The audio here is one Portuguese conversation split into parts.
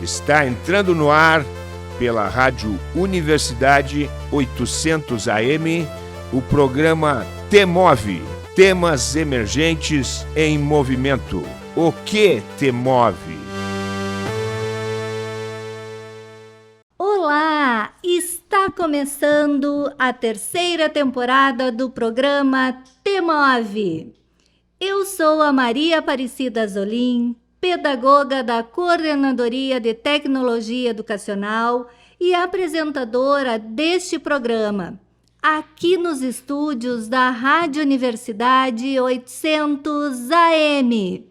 Está entrando no ar, pela Rádio Universidade 800 AM, o programa T-Move, Temas Emergentes em Movimento. O que te move? Olá! Está começando a terceira temporada do programa T-Move. Eu sou a Maria Aparecida Zolim, pedagoga da Coordenadoria de Tecnologia Educacional e apresentadora deste programa, aqui nos estúdios da Rádio Universidade 800 AM.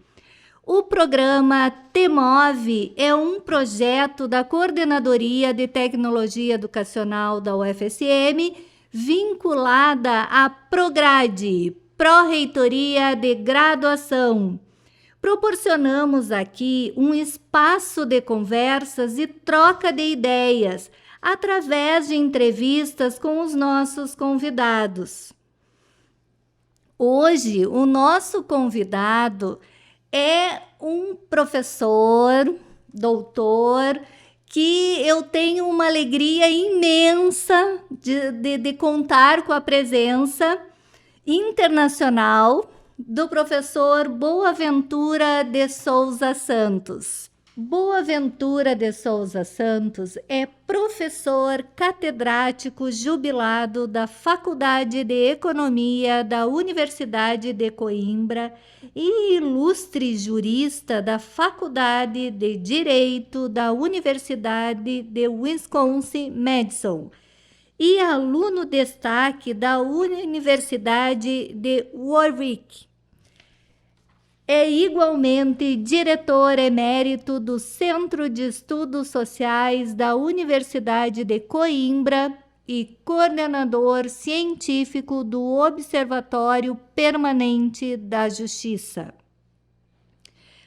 O programa T-Move é um projeto da Coordenadoria de Tecnologia Educacional da UFSM, vinculada à Prograde, Pró-Reitoria de Graduação. Proporcionamos aqui um espaço de conversas e troca de ideias, através de entrevistas com os nossos convidados. Hoje, o nosso convidado é um professor, doutor, que eu tenho uma alegria imensa de contar com a presença internacional do professor Boaventura de Souza Santos. Boaventura de Souza Santos é professor catedrático jubilado da Faculdade de Economia da Universidade de Coimbra e ilustre jurista da Faculdade de Direito da Universidade de Wisconsin-Madison e aluno destaque da Universidade de Warwick. É igualmente diretor emérito do Centro de Estudos Sociais da Universidade de Coimbra e coordenador científico do Observatório Permanente da Justiça.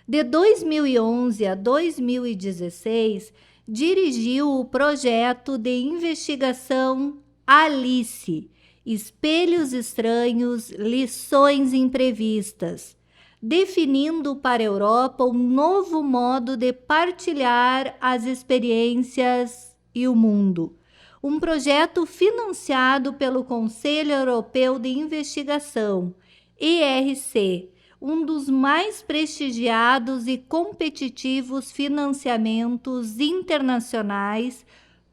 De 2011 a 2016, dirigiu o projeto de investigação ALICE, Espelhos Estranhos, Lições Imprevistas, definindo para a Europa um novo modo de partilhar as experiências e o mundo. Um projeto financiado pelo Conselho Europeu de Investigação, ERC, um dos mais prestigiados e competitivos financiamentos internacionais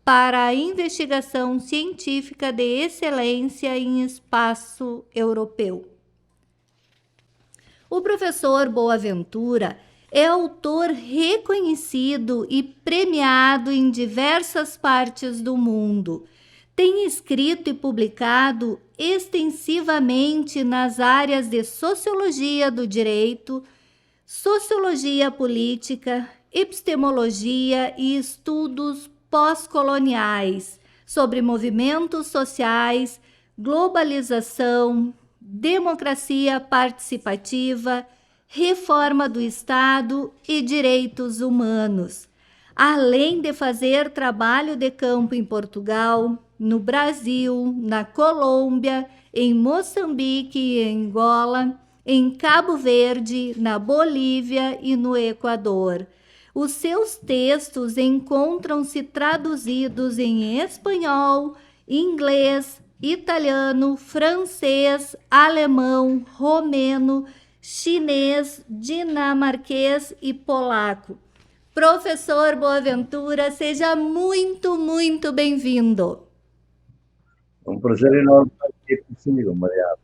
para a investigação científica de excelência em espaço europeu. O professor Boaventura é autor reconhecido e premiado em diversas partes do mundo. Tem escrito e publicado extensivamente nas áreas de sociologia do direito, sociologia política, epistemologia e estudos pós-coloniais sobre movimentos sociais, globalização, democracia participativa, reforma do Estado e direitos humanos, além de fazer trabalho de campo em Portugal, no Brasil, na Colômbia, em Moçambique e Angola, em Cabo Verde, na Bolívia e no Equador. Os seus textos encontram-se traduzidos em espanhol, inglês, italiano, francês, alemão, romeno, chinês, dinamarquês e polaco. Professor Boaventura, seja muito, muito bem-vindo. É um prazer enorme estar aqui consigo, Maria.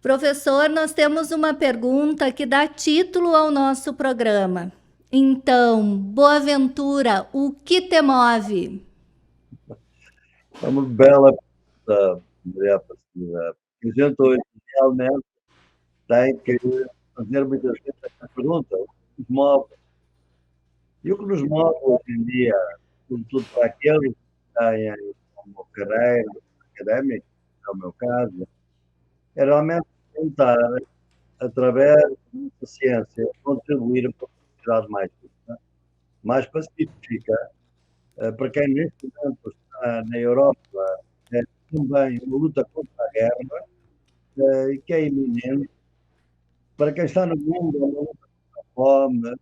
Professor, nós temos uma pergunta que dá título ao nosso programa. Então, Boaventura, o que te move? É uma bela pergunta, Maria Aparecida. A gente hoje realmente tem que fazer muitas vezes esta pergunta: o que nos move? E o que nos move hoje em dia, sobretudo para aqueles que têm como carreira académica, que é o meu caso, é realmente tentar, através da ciência, contribuir para uma sociedade mais justa, mais pacífica, para quem neste momento está na Europa, é também uma luta contra a guerra, que é iminente. Para quem está no mundo, é uma luta contra a fome,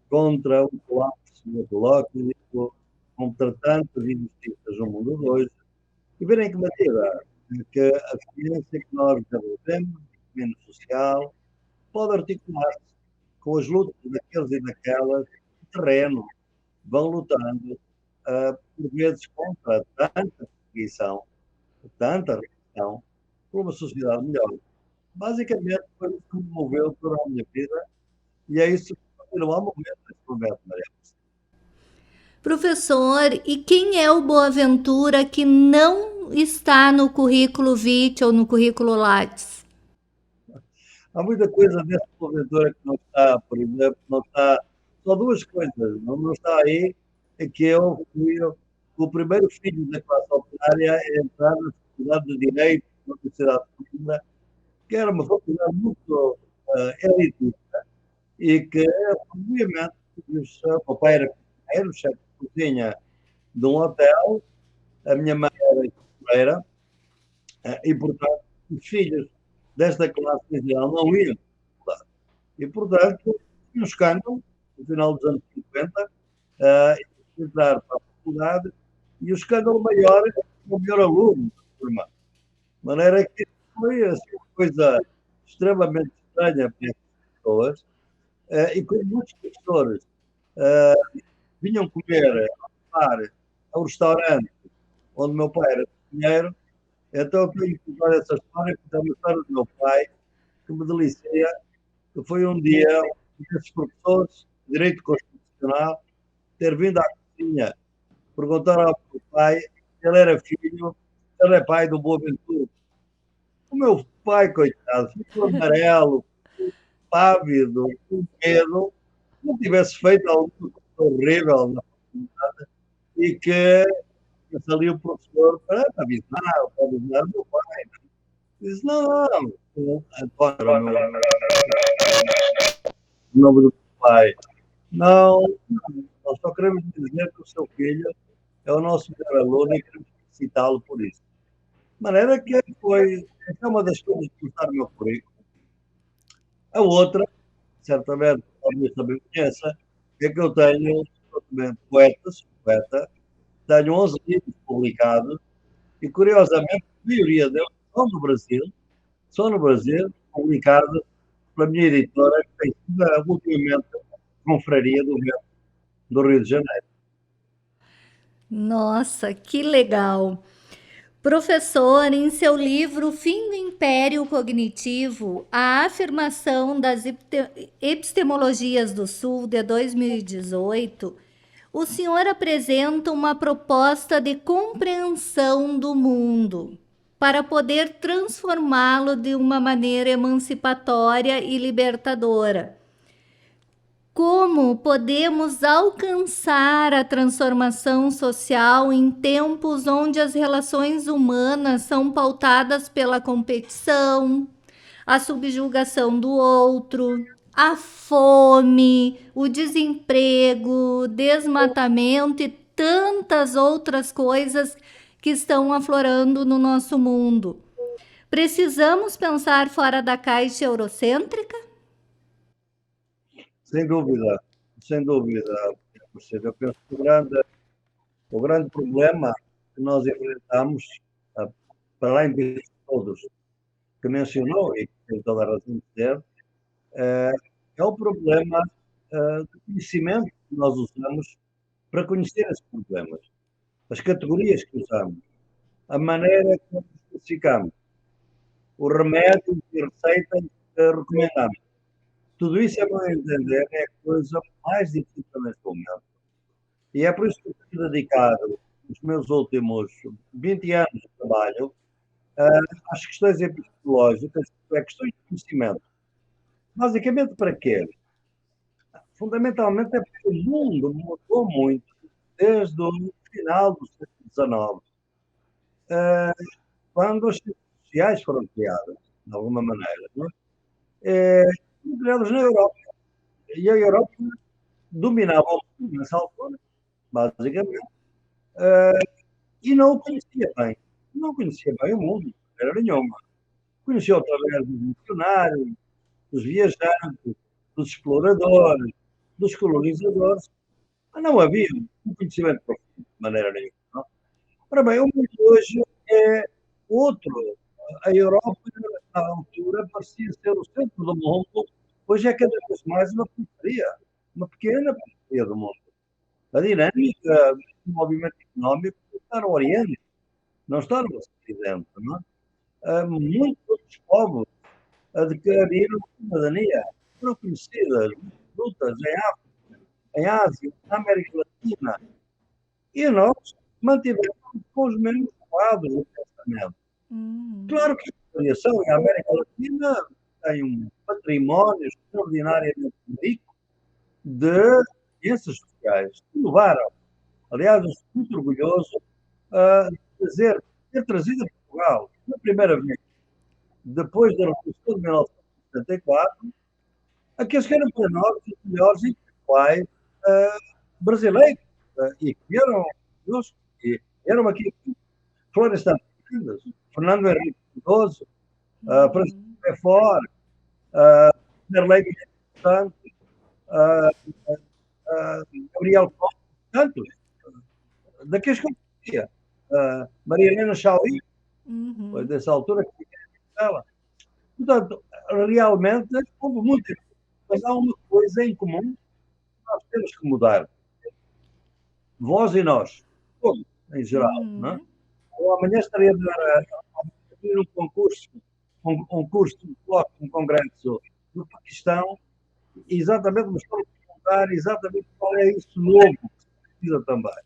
contra o colapso ecológico, contra tantas injustiças no mundo de hoje, e ver em que medida que a ciência que nós desenvolvemos, o movimento social, pode articular-se com as lutas daqueles e daquelas no terreno, vão lutando, por vezes, contra tanta perseguição, tanta repressão, por uma sociedade melhor. Basicamente, foi isso que me moveu toda a minha vida e é isso que continua a mover neste momento, Maria. Professor, e quem é o Boaventura que não está no currículo Vitae ou no currículo Lattes? Há muita coisa dessa porventura que não está, por exemplo, não está. Só duas coisas. Não está aí, é que eu fui o primeiro filho da classe operária a entrar na Faculdade de Direito da Universidade de Coimbra, que era uma faculdade muito elitista e que, obviamente, o pai era cozinheiro, chefe de cozinha de um hotel, a minha mãe era enfermeira, e, portanto, os filhos desta classe social não iam à faculdade. E, portanto, foi um escândalo, no final dos anos 50, entrar para a faculdade, e o escândalo maior é o melhor aluno da turma. De maneira que foi assim, uma coisa extremamente estranha para essas pessoas, e como muitos professores vinham comer, almoçar ao restaurante onde meu pai era cozinheiro, então eu tenho que contar essa história, porque é uma história do meu pai, que me delicia, que foi um dia, um desses professores de Direito Constitucional, ter vindo à cozinha perguntar ao meu pai se ele era filho, se ele é pai do Boaventura. O meu pai, coitado, ficou amarelo, pávido, com medo, não tivesse feito alguma coisa horrível na faculdade e que fosse ali o professor para avisar o meu pai. Disse, não, António, o nome do pai. Não, nós só queremos dizer que o seu filho é o nosso melhor aluno e queremos felicitá-lo por isso. De maneira que foi, essa é uma das coisas que está no meu currículo. A outra, certamente, talvez também conheça, é que eu tenho poeta, tenho 11 livros publicados e, curiosamente, a maioria deles são no Brasil, publicados pela minha editora, que tem sido ultimamente confraria do Rio de Janeiro. Nossa, que legal! Professor, em seu livro Fim do Império Cognitivo, a afirmação das epistemologias do Sul de 2018, o senhor apresenta uma proposta de compreensão do mundo para poder transformá-lo de uma maneira emancipatória e libertadora. Como podemos alcançar a transformação social em tempos onde as relações humanas são pautadas pela competição, a subjugação do outro, a fome, o desemprego, o desmatamento e tantas outras coisas que estão aflorando no nosso mundo? Precisamos pensar fora da caixa eurocêntrica? Sem dúvida, sem dúvida. Eu penso que o grande problema que nós enfrentamos, para além de todos que mencionou, e que tem toda a razão de ser, é o problema do conhecimento que nós usamos para conhecer esses problemas, as categorias que usamos, a maneira como nos classificamos, os remédios e receitas que recomendamos. Tudo isso, a meu entender, é a coisa mais difícil neste momento. E é por isso que eu tenho dedicado os meus últimos 20 anos de trabalho às questões epistemológicas, questões de conhecimento. Basicamente para quê? Fundamentalmente é porque o mundo mudou muito desde o final do século XIX, quando as ciências sociais foram criadas, de alguma maneira, não é? Criadas na Europa. E a Europa dominava o mundo nessa altura, basicamente, e não o conhecia bem. Não conhecia bem o mundo, não era nenhuma. Conhecia através dos missionários, dos viajantes, dos exploradores, dos colonizadores, não havia um conhecimento profundo de maneira nenhuma. Não? Ora bem, o mundo hoje é outro. A Europa, na altura, parecia ser o centro do mundo. Hoje é cada vez mais uma periferia, uma pequena periferia do mundo. A dinâmica do movimento económico está no Oriente, não está no Ocidente. Não é? Muitos outros povos adquiriram cidadania, foram conhecidas, lutas em África, em Ásia, na América Latina. E nós mantivemos com os mesmos quadros de pensamento. Claro que a variação em América Latina tem um património extraordinariamente rico de ciências sociais que levaram, aliás, eu estou muito orgulhoso de ter trazido a Portugal, pela primeira vez, depois da Revolução de 1974, aqueles que eram para nós os melhores intelectuais brasileiros e que vieram aqui, Florestan Fernandes, Fernando Henrique Cardoso, Francisco Beaufort, Derlei Santos, Gabriel Costa, tantos, daqueles que eu conhecia, Maria Helena Chauí, foi dessa altura que ela. Portanto, realmente houve muita coisa, mas há uma coisa em comum que nós temos que mudar. Vós e nós, todos, em geral. Não é? Eu amanhã estaria a abrir um concurso, um curso, um congresso no Paquistão, exatamente, mas estou a perguntar exatamente qual é isso novo que se precisa também.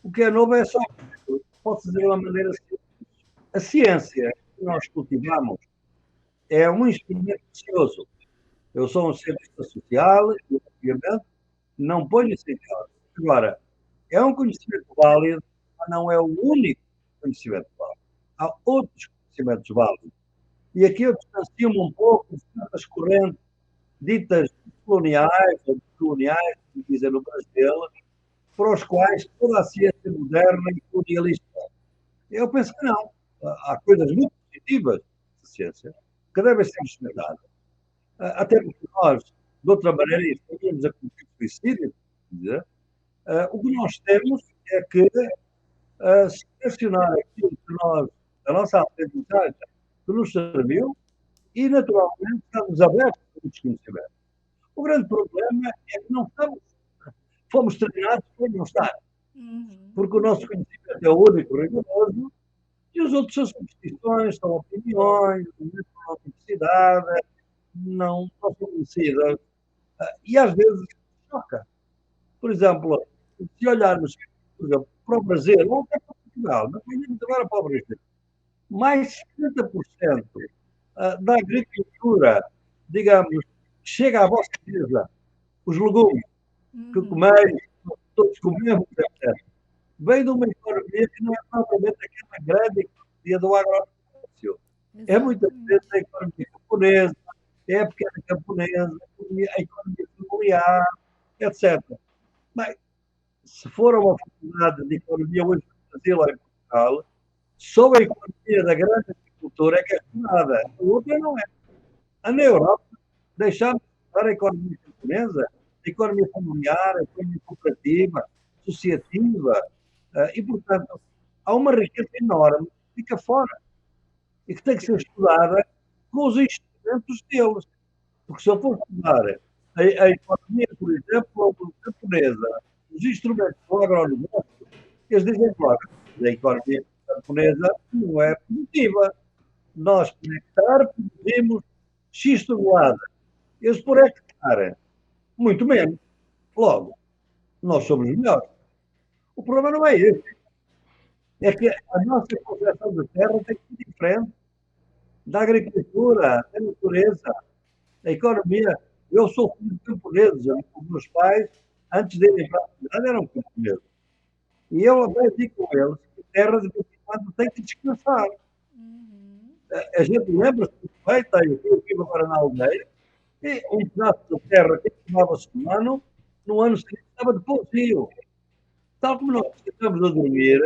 O que é novo é só, posso dizer de uma maneira simples, a ciência que nós cultivamos é um instrumento precioso. Eu sou um cientista social e, obviamente, não ponho isso em causa. Agora, é um conhecimento válido, mas não é o único conhecimento válido. Há outros conhecimentos válidos. E aqui eu distancio-me um pouco de certas correntes ditas coloniais, ou coloniais, como dizem no Brasil, para os quais toda a ciência moderna é colonialista. Eu penso que não. Há coisas muito positivas da ciência que devem ser experimentadas. Até porque nós, de outra maneira, estaríamos a cometer suicídio. O que nós temos é que selecionar aquilo que nós, a nossa aprendizagem, que nos serviu, e, naturalmente, estamos abertos a muitos conhecimentos. O grande problema é que não estamos, fomos treinados para não estar. Porque o nosso conhecimento é único, rigoroso, e os outros são superstições, são opiniões, não são autenticidade, não são conhecidas. E às vezes choca. Por exemplo, se olharmos, por exemplo, para o Brasil, ou até para Portugal, mas olhamos agora para o Brasil, mais de 70% da agricultura, digamos, chega à vossa mesa, os legumes que comemos, todos comemos, etc. Vem de uma economia que não é propriamente aquela grande economia do agronegócio. É muitas vezes a economia camponesa, é a pequena camponesa, a economia familiar, etc. Bem, se for uma faculdade de economia hoje no Brasil ou em Portugal, só a economia da grande agricultura é questionada. A outra não é. Na Europa, deixamos de estudar a economia camponesa, a economia familiar, a economia cooperativa, associativa, e, portanto, há uma riqueza enorme que fica fora e que tem que ser estudada com os instrumentos deles. Porque se eu for estudar a economia, por exemplo, japonesa, os instrumentos do agronegócio, eles dizem, claro, a economia japonesa não é produtiva. Nós, por hectare, produzimos X toneladas. Eles, por hectare, muito menos. Logo, nós somos melhores. O problema não é esse. É que a nossa concepção da terra tem que ser diferente da agricultura, da natureza, da economia. Eu sou filho de camponeses. Os meus pais, antes de irem para a cidade, eram camponeses. E eu aprendi com eles que a terra, de vez em quando, tem que descansar. A gente lembra-se do feito, eu estive agora na aldeia, e um pedaço de terra que tomava-se um ano, no ano seguinte estava de pousio. Tal como nós estamos a dormir,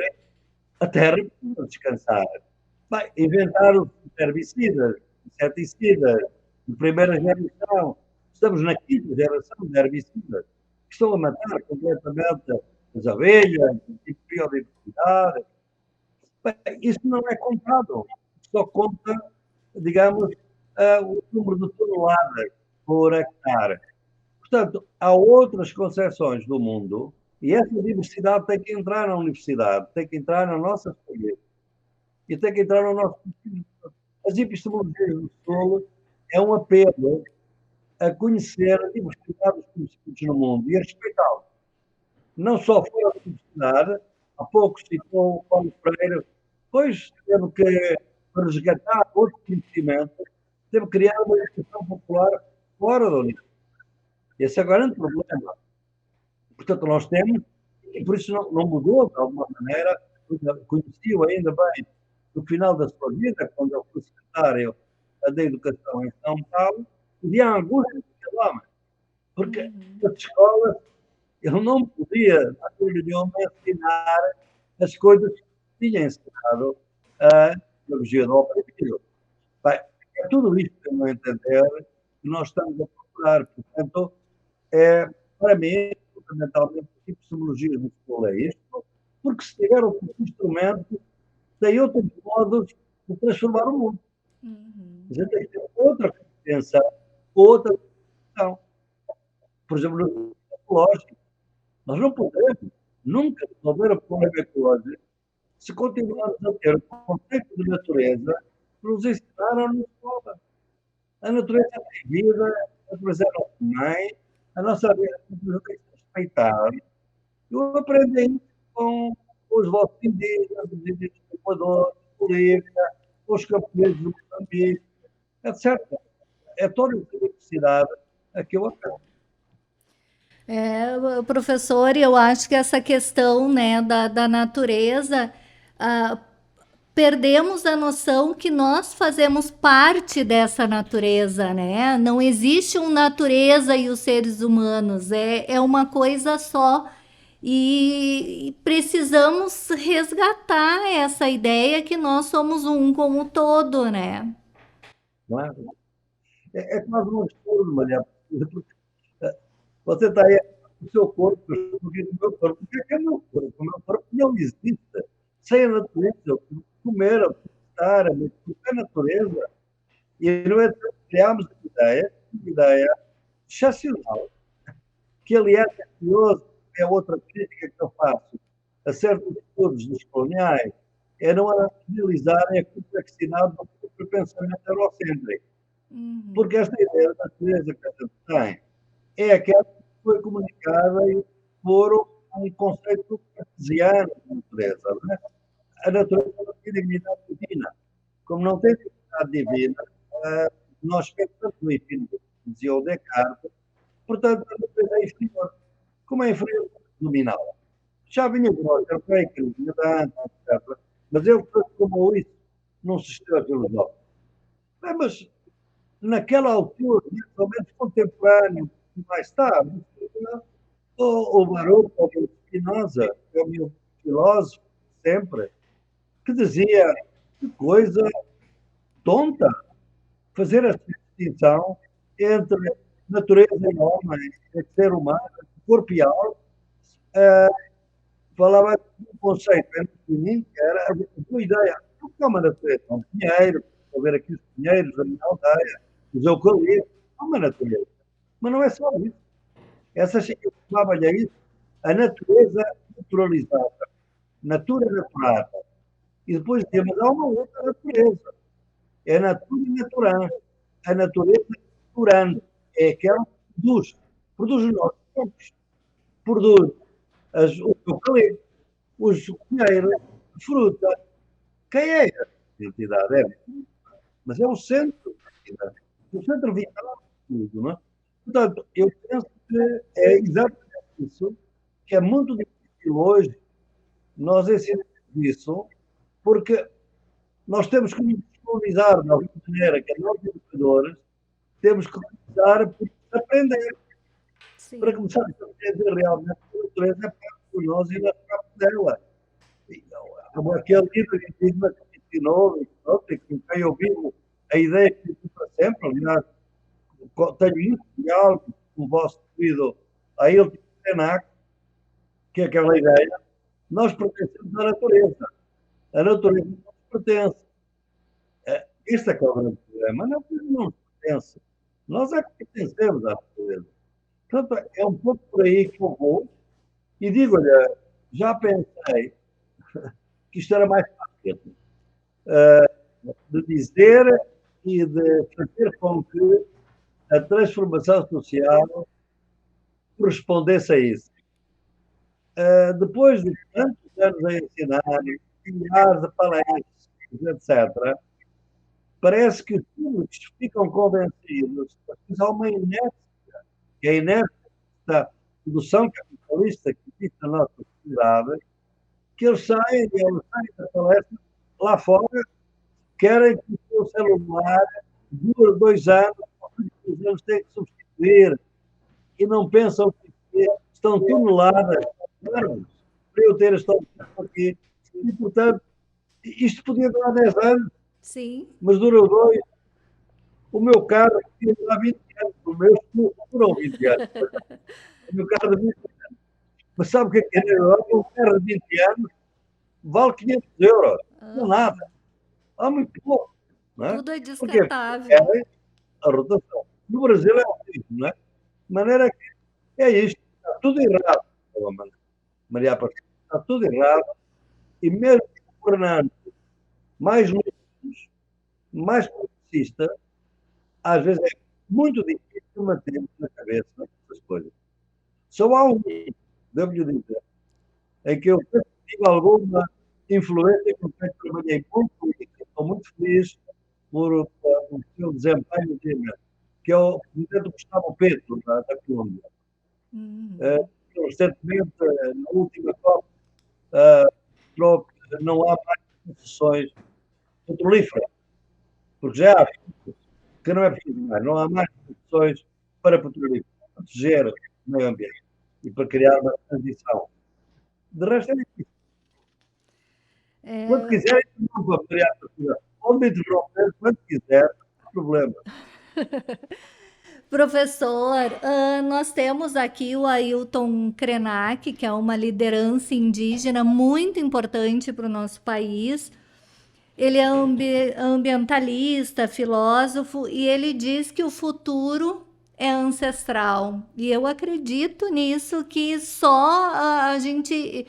a terra precisa descansar. Bem, inventaram herbicidas, inseticidas, de primeira geração, Estamos na quinta geração de herbicidas que estão a matar completamente as abelhas, a biodiversidade. Bem, isso não é contado. Só conta, digamos, o número de toneladas por hectare. Portanto, há outras concepções do mundo e essa diversidade tem que entrar na universidade, tem que entrar na nossa família e tem que entrar no nosso. As epistemologias do solo é um apelo a conhecer a diversidade dos conhecimentos no mundo e a respeitá-los. Não só fora da universidade, há pouco citou o Paulo Freire, pois teve que, para resgatar outros conhecimentos, teve que criar uma educação popular fora da universidade. Esse é o grande problema. Portanto, nós temos, e por isso não mudou de alguma maneira, conheci-o ainda bem no final da sua vida, quando ele foi secretário da Educação em São Paulo, havia angústia de homem, porque nas escolas ele não podia, naquele idioma, ensinar as coisas que tinha ensinado a pedagogia do oprimido. Bem, é tudo isto, a meu entender, que nós estamos a procurar. Portanto, para mim, fundamentalmente, a epistemologia do escola é isto, porque se tiver outros instrumentos, tem outros modos de transformar o mundo. A gente tem que ter outra competência, outra questão. Por exemplo, no ecológico, nós não podemos nunca resolver o problema ecológico se continuarmos a ter o conceito de natureza que nos ensinaram na escola. A natureza tem vida, a natureza é nossa mãe, a nossa vida tem que ser respeitada. Eu aprendi isso com os vossos indígenas, os indígenas do Equador, da Bolívia, os camponeses do Moçambique, etc. É toda essa diversidade a que eu acabo. Professor, eu acho que essa questão, né, da natureza, perdemos a noção que nós fazemos parte dessa natureza, né? Não existe uma natureza e os seres humanos, é uma coisa só. E precisamos resgatar essa ideia que nós somos um com o todo, né? Não é? É quase um absurdo, Maria. Você está aí o seu corpo, o meu corpo. O que é meu corpo? O meu corpo não existe. Sem a natureza, comer, estar, a natureza. E, no entanto, criámos uma ideia excepcional, que, aliás, é curioso, é outra crítica que eu faço a certos estudos dos coloniais, é não analisarem a complexidade do próprio pensamento eurocêntrico. Porque esta ideia da natureza que a gente tem é aquela que foi comunicada por um conceito cartesiano de natureza. Não é? A natureza não tem dignidade divina. Como não tem dignidade divina, nós pensamos no infinito, dizia o Descartes, portanto, a natureza é inferior. Como é inferior, dominá-la. Já vinha de nós, eu creio que vinha da antes, etc. Mas ele transformou isso num sistema filosófico. Mas, naquela altura, mais ou menos contemporâneo, mais tarde, o Baruch, o Spinoza, que é o meu filósofo, sempre, que dizia que coisa tonta fazer essa distinção entre natureza e homem, entre ser humano, corpo e alma. Falava de um conceito que era a tua ideia. O que é uma natureza? Um pinheiro, vou ver aqui os pinheiros da minha aldeia, os eucaliptos, é uma natureza. Mas não é só isso. Essa eu chamava-lhe isso a natureza naturalizada, natura naturada. E depois dizia, mas há uma outra natureza. É a natura naturã. A natureza naturante. É aquela que produz os nossos corpos. Produz o eucalipto, os pinheiros, a fruta. Quem é essa entidade? Mas é o centro da entidade. O centro vital de tudo, não é? Portanto, eu penso que é exatamente isso, que é muito difícil hoje nós ensinarmos isso, porque nós temos que nos valorizar de alguma maneira, que nós educadores temos que começar por aprender. Sim. Para começar a aprender realmente a natureza é parte de nós e nós parte dela. Aquele livro que me ensinou, e com quem eu vivo a ideia que para sempre, aliás, tenho muito legal com o vosso querido Ailton Krenak, que é aquela ideia, nós pertencemos à natureza. A natureza não nos pertence. Este é que é o grande problema. A natureza não nos pertence. Nós é que pertencemos à natureza. Portanto, é um pouco por aí que eu vou e digo-lhe, já pensei que isto era mais fácil de dizer e de fazer com que a transformação social correspondesse a isso. Depois de tantos anos a ensinar, milhares de palestras, etc., parece que todos ficam convencidos que há uma inércia, que é a inércia da produção capitalista que existe na nossa sociedade, que eles saem da palestra lá fora, querem que o seu celular dure 2 anos, 2 anos têm que substituir, e não pensam que estão toneladas para eu ter esta opção aqui. E, portanto, isto podia durar 10 anos, Sim. mas durou 2. O meu carro podia durar 20 anos, o meu durou 20 anos. O meu carro de 20 anos. Mas sabe o que é na Europa? Um carro de 20 anos vale 500 euros. Não é nada. Há muito pouco. Não é? Tudo é Porque descartável. é a rotação. No Brasil é o mesmo, não é? De maneira que é isto. Está tudo errado, Maria Aparecida. Está tudo errado. E mesmo o Fernando, mais lúcidos, mais progressista, às vezes é muito difícil manter na cabeça essas coisas. Só há um, devo-lhe dizer, em que eu tive alguma influência com quem trabalhei muito e estou muito feliz por o seu desempenho, que é o presidente Gustavo Petro, da Colômbia. Recentemente, na última COP, não há mais concessões petrolíferas, porque já há, que não é preciso mais, não há mais concessões para petrolíferas, para proteger o meio ambiente e para criar uma transição. De resto, é isso. Quando quiser, não vou criar a onde interromper, quando quiser, não há problema. Professor, nós temos aqui o Ailton Krenak, que é uma liderança indígena muito importante para o nosso país. Ele é ambientalista, filósofo, e ele diz que o futuro é ancestral. E eu acredito nisso, que só a gente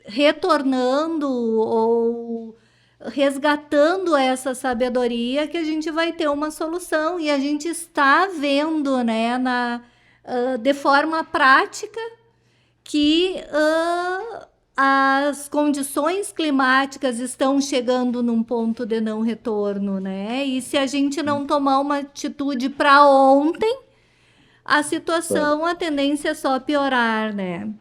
retornando ou resgatando essa sabedoria que a gente vai ter uma solução. E a gente está vendo, né, de forma prática que as condições climáticas estão chegando num ponto de não retorno, né? E se a gente não tomar uma atitude para ontem, a situação, a tendência é só piorar, né?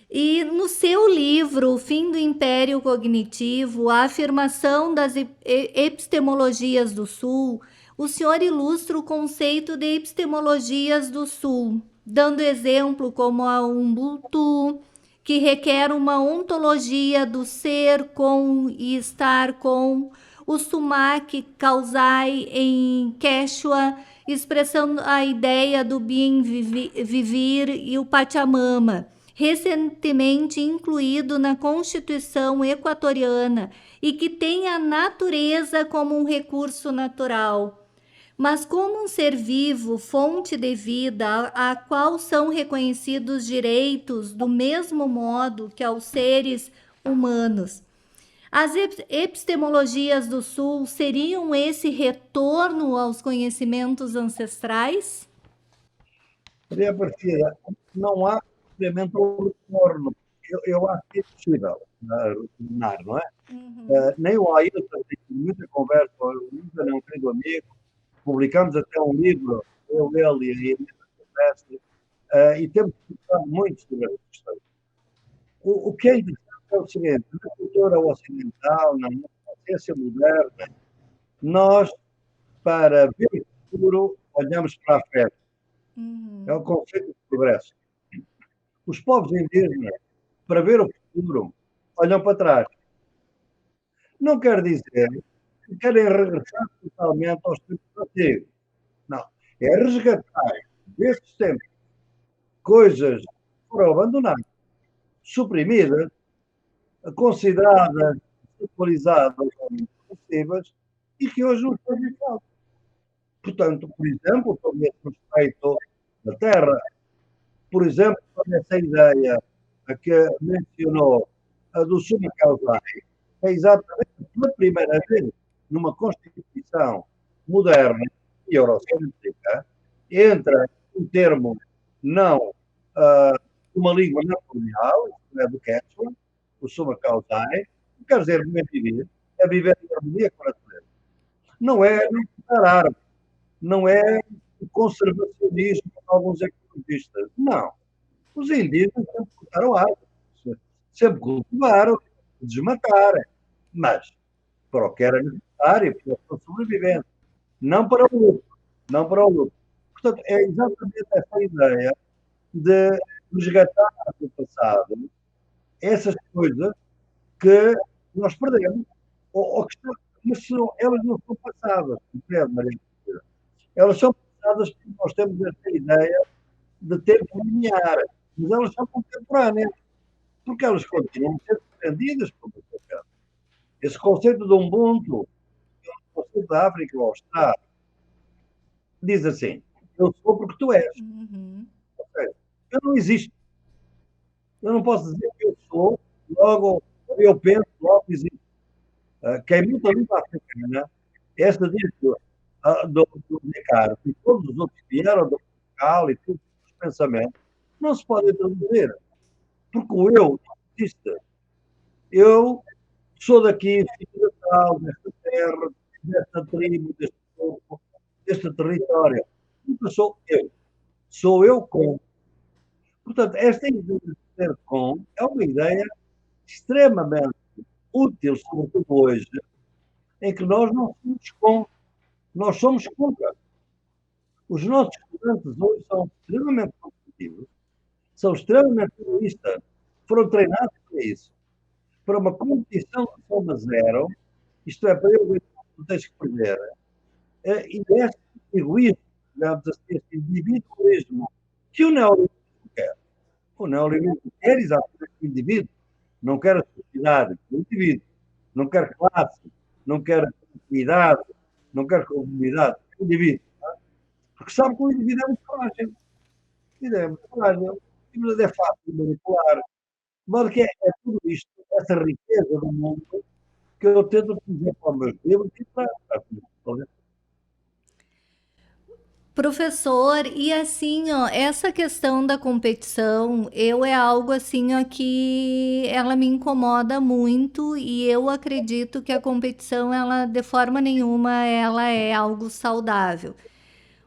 E no seu livro, O Fim do Império Cognitivo, a afirmação das epistemologias do Sul, o senhor ilustra o conceito de epistemologias do Sul, dando exemplo como a Ubuntu, que requer uma ontologia do ser com e estar com, o Sumac Causai em Quechua, expressando a ideia do bem viver, e o Pachamama, recentemente incluído na Constituição equatoriana e que tem a natureza como um recurso natural, mas como um ser vivo, fonte de vida, a qual são reconhecidos direitos do mesmo modo que aos seres humanos. As epistemologias do Sul seriam esse retorno aos conhecimentos ancestrais? Maria Aparecida, não há experimento ao retorno. Eu acho que é possível retornar, não é? Nem o Ailton tem muita conversa, o Ailton é um querido amigo, publicamos até um livro, ele e a Inês Silvestre, e temos discutido muito sobre essa questão. O que é interessante é o seguinte: na cultura ocidental, na ciência moderna, nós, para ver o futuro, olhamos para a frente. É o conceito de progresso. Os povos indígenas, para ver o futuro, olham para trás. Não quer dizer que querem regressar para o totalmente aos tempos antigos. Não. É resgatar destes tempos coisas que foram abandonadas, suprimidas, consideradas atualizadas ou impossíveis e que hoje não estão em falta. Portanto, por exemplo, sobre esse respeito da terra, por exemplo, sobre essa ideia a que mencionou, a do summa causae, é exatamente pela primeira vez numa Constituição moderna e eurocêntrica, entra um termo não uma língua não colonial, é do Quechua, o summa causae, que quer dizer viver, é viver em harmonia com a natureza. Não é não cortar árvores, não é o conservacionismo de alguns ecologistas. Não. Os indígenas sempre cortaram árvores, sempre cultivaram, desmataram, mas para o que era necessário, para a sua sobrevivência, não para o lucro, não para o lucro. Portanto, é exatamente essa ideia de resgatar do passado essas coisas que nós perdemos, ou que estão, mas elas não são passadas, Maria? Elas são passadas porque nós temos esta ideia de tempo linear, mas elas são contemporâneas, porque elas continuam a ser defendidas por você. Esse conceito de Ubuntu, o conceito da África Austral, diz assim: eu sou porque tu és. Uhum. Ou seja, eu não existo. Eu não posso dizer que eu sou, logo eu penso, logo existo. Quem é muito a língua africana, esta diz do Descartes, e todos os outros que vieram do local e todos os pensamentos, não se podem traduzir. Porque o eu não existe. Eu sou daqui, filho de tal, desta terra, desta tribo, deste povo, deste território. Nunca sou eu. Sou eu com. Portanto, esta ideia de ser com é uma ideia extremamente útil, sobretudo hoje, em que nós não somos com, nós somos contra. Os nossos estudantes hoje são extremamente competitivos, são extremamente egoístas, foram treinados para isso, para uma competição de soma zero, isto é, para eu ver que tens que perder, e este egoísmo, digamos assim, este individualismo que o neoliberalismo quer. O neoliberalismo quer exatamente o indivíduo, não quer a sociedade, o indivíduo, não quer classe, não quer comunidade, não quer comunidade, o indivíduo. Porque sabe que o indivíduo é muito frágil. É muito frágil. E é fácil de manipular. De modo que é tudo isto, essa riqueza do mundo, que eu tento dizer para os meus livros e para Professor, e assim, ó, essa questão da competição, é algo assim, ó, que ela me incomoda muito e eu acredito que a competição, ela, de forma nenhuma, ela é algo saudável.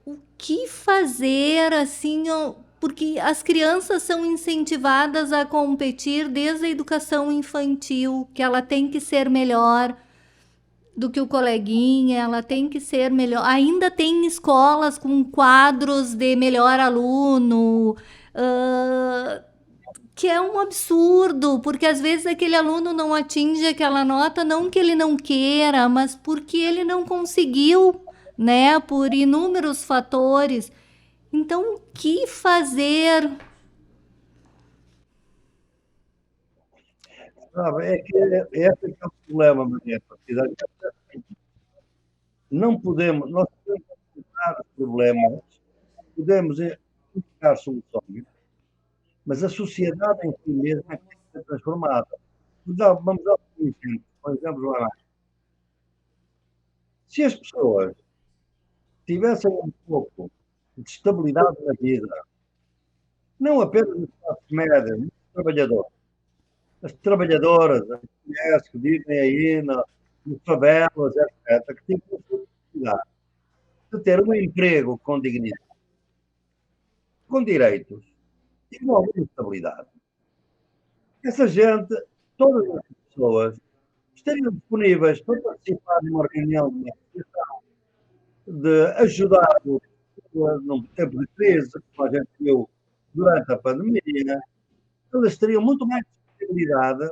O que fazer assim, ó, porque as crianças são incentivadas a competir desde a educação infantil, que ela tem que ser melhor do que o coleguinha, ela tem que ser melhor. Ainda tem escolas com quadros de melhor aluno, ah, que é um absurdo, porque às vezes aquele aluno não atinge aquela nota, não que ele não queira, mas porque ele não conseguiu, né, por inúmeros fatores. Então, o que fazer? Sabe, é que esse é o problema, Maria. Não podemos, nós podemos encontrar problemas, podemos encontrar soluções, mas a sociedade em si mesma é que tem que ser transformada. Vamos dar um exemplo lá. Se as pessoas tivessem um pouco de estabilidade na vida, não apenas nas classes médias, mas os trabalhadores, as trabalhadoras, as mulheres que vivem aí nas favelas, etc., que têm a possibilidade de ter um emprego com dignidade, com direitos e com alguma estabilidade. Essa gente, todas as pessoas, estariam disponíveis para participar de uma reunião de uma associação, de ajudar num tempo de crise, como a gente viu durante a pandemia, eles teriam muito mais disponibilidade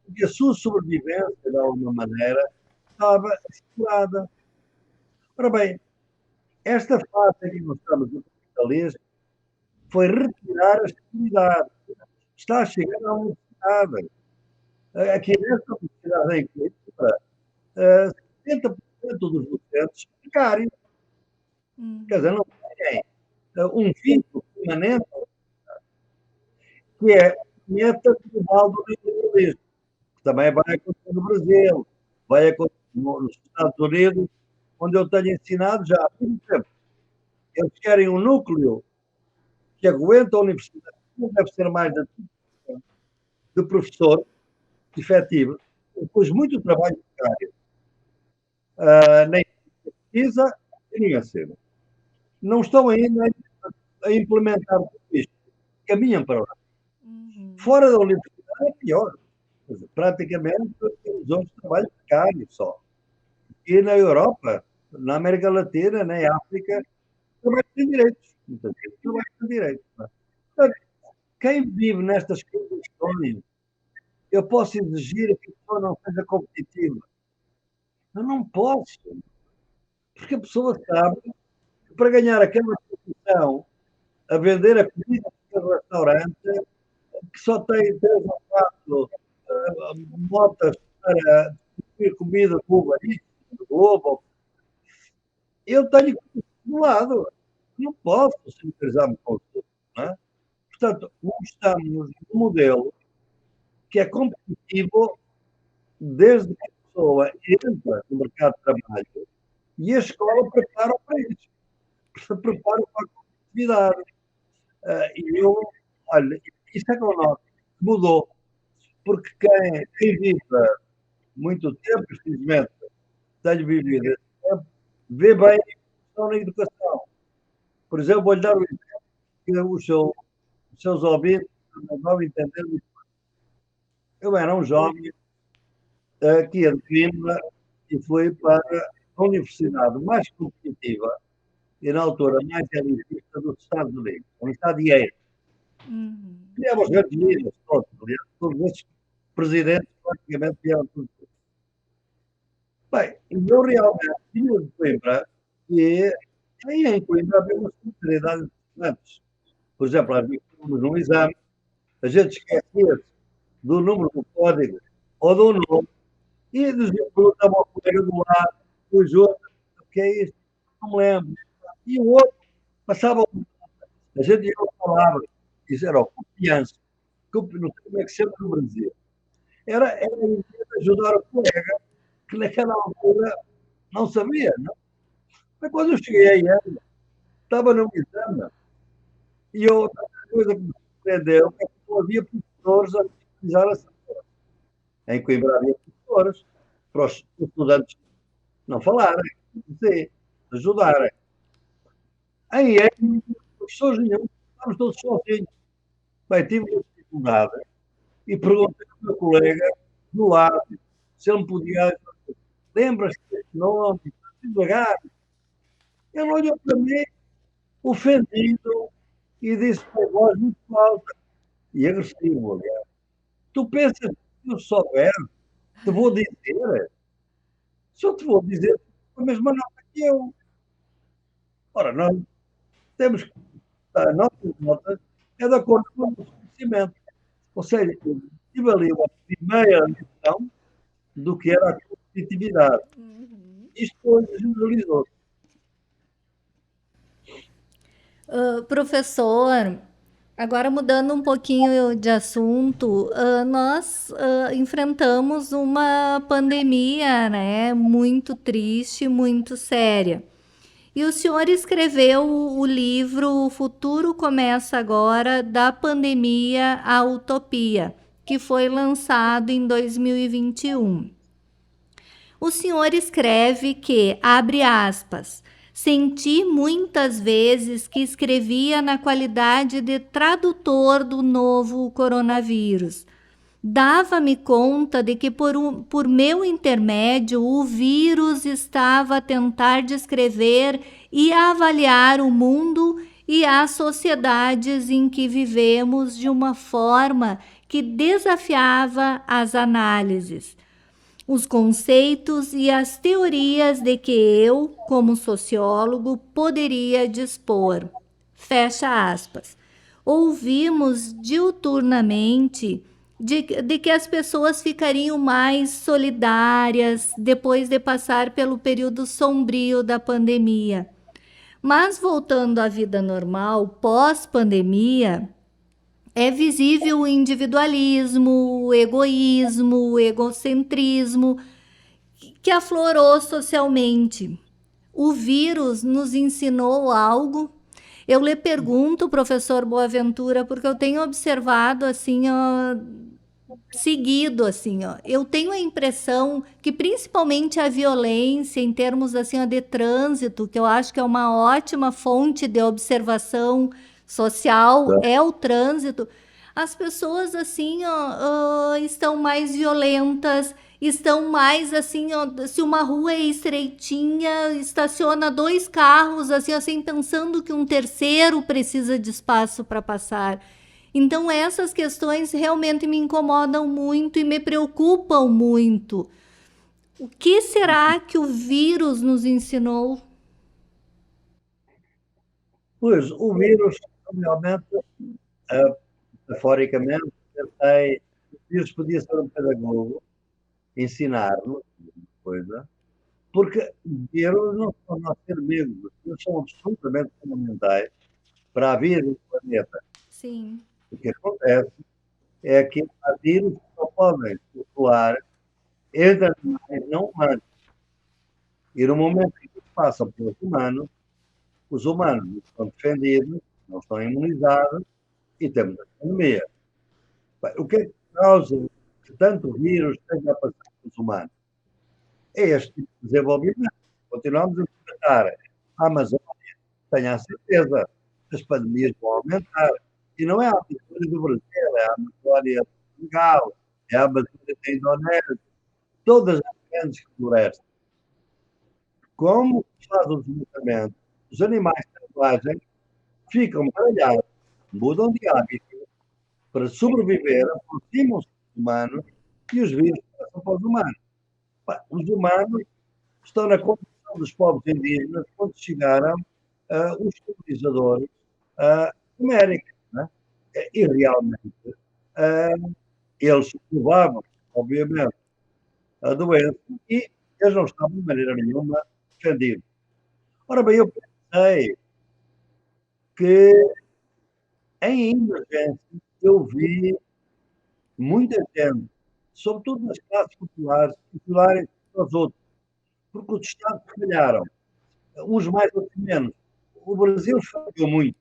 porque a sua sobrevivência, de alguma maneira, estava assegurada. Ora bem, esta fase em que nós estamos no capitalismo foi retirar a estabilidade. Está a chegar à universidade. Aqui nesta universidade em Coimbra, 70% dos docentes são precários. Quer dizer, não têm um vínculo permanente, que é a meta global do neoliberalismo, que também vai acontecer no Brasil, vai acontecer nos Estados Unidos, onde eu tenho ensinado já há muito tempo. Eles querem um núcleo que aguenta a universidade, não deve ser mais de professor efetivo, depois muito trabalho precário, nem pesquisa, nem ensino. Não estão ainda a implementar tudo isto. Caminham para lá. Fora da universidade é pior. Praticamente temos outros trabalhos precários só. E na Europa, na América Latina, na África, trabalhos sem direitos. Muitas vezes, trabalhos sem direitos. Portanto, quem vive nestas condições, eu posso exigir que a pessoa não seja competitiva. Eu não posso. Porque a pessoa sabe que para ganhar aquela posição, a vender a comida no restaurante, que só tem 3 ou 4 motas para distribuir comida do Uber, do Globo, eu tenho que ir do lado. Não posso solidarizar-me com os outros. Não é? Portanto, nós estamos num modelo que é competitivo desde que a pessoa entra no mercado de trabalho e a escola prepara para isso. Se prepara para a competitividade. E eu, olha, isso é que eu noto, mudou. Porque quem vive muito tempo, infelizmente, tenho vivido esse tempo, vê bem a questão na educação. Por exemplo, vou-lhe dar um exemplo que os seus ouvintes não vão entender muito bem. Eu era um jovem que ia de Coimbra e fui para a universidade mais competitiva e, na altura, mais elitista dos Estados Unidos, a Universidade de Yale. Criamos grandes líderes, todos esses presidentes praticamente vieram tudo. Bem, eu realmente tinha de Coimbra e aí em Coimbra havia uma solidariedade interessantes. Por exemplo, havia num exame, a gente esquecia-se do número do código ou do nome e perguntava ao colega do lado, o outro, o que é isto? Não me lembro. E o outro passava a gente ia uma palavra, isso era confiança. Não sei como é que se chama no Brasil. Era ajudar o colega que naquela altura não sabia. Não? Mas quando eu cheguei aí, estava no exame e outra coisa que me surpreendeu é que não havia professores a utilizar essa coisa. Em Coimbra havia professores para os estudantes não falarem, dizer, ajudarem. Em Eco, professores nenhum, estávamos todos sozinhos. Bem, tive uma dificuldade e perguntei ao meu colega do lado se ele me podia. Lembras-te deste nome? Devagar. Ele olhou para mim, ofendido, e disse com a voz muito alta e agressivo, aliás. Tu pensas que se eu souber, te vou dizer? Se eu te vou dizer a mesma nota que eu. Ora, nós temos que dar nossas notas é de acordo com o nosso conhecimento. Ou seja, eu tive ali uma primeira lição do que era a competitividade. Isto hoje generalizou-se. Professor, agora mudando um pouquinho de assunto, nós enfrentamos uma pandemia, né, muito triste, muito séria. E o senhor escreveu o livro O Futuro Começa Agora, da Pandemia à Utopia, que foi lançado em 2021. O senhor escreve que, abre aspas, senti muitas vezes que escrevia na qualidade de tradutor do novo coronavírus. Dava-me conta de que por meu intermédio o vírus estava a tentar descrever e avaliar o mundo e as sociedades em que vivemos de uma forma que desafiava as análises. os conceitos e as teorias de que eu, como sociólogo, poderia dispor. Fecha aspas. Ouvimos diuturnamente de que as pessoas ficariam mais solidárias depois de passar pelo período sombrio da pandemia. Mas voltando à vida normal, pós-pandemia, é visível o individualismo, o egoísmo, o egocentrismo que aflorou socialmente. O vírus nos ensinou algo. Eu lhe pergunto, professor Boaventura, porque eu tenho observado assim, ó, seguido assim, ó. Eu tenho a impressão que principalmente a violência em termos assim ó, de trânsito, que eu acho que é uma ótima fonte de observação social, é o trânsito. As pessoas assim ó, estão mais violentas, estão mais assim, ó, se uma rua é estreitinha, estaciona dois carros assim pensando que um terceiro precisa de espaço para passar. Então essas questões realmente me incomodam muito e me preocupam muito. O que será que o vírus nos ensinou? Pois, o vírus, realmente, metaforicamente, pensei, o vírus podia ser um pedagogo, ensinar-nos coisa, porque os vírus não são nossos inimigos, eles são absolutamente fundamentais para a vida do planeta. Sim. O que acontece é que há vírus que só podem circular entre animais não humanos. E no momento em que passam pelos humanos, os humanos não estão defendidos, não estão imunizados e temos a pandemia. O que é que causa que tanto vírus esteja a passar pelos humanos? É este tipo de desenvolvimento. Continuamos a enfrentar a Amazônia, tenho a certeza, as pandemias vão aumentar. E não é a Amazônia do Brasil, é a Amazônia do Portugal, é a Amazônia da Indonésia, todas as grandes florestas. Como faz o deslocamento, os animais selvagens ficam baralhados, mudam de hábito para sobreviver, aproximam-se dos humanos e os vírus passam para os humanos. Os humanos estão na condição dos povos indígenas quando chegaram os colonizadores da América. Né? E realmente eles provavam, obviamente, a doença e eles não estavam de maneira nenhuma defendidos. Ora bem, eu pensei que em emergência eu vi muita gente, sobretudo nas classes populares, popularem aos outros, porque os Estados falharam, uns mais, outros menos. O Brasil falhou muito,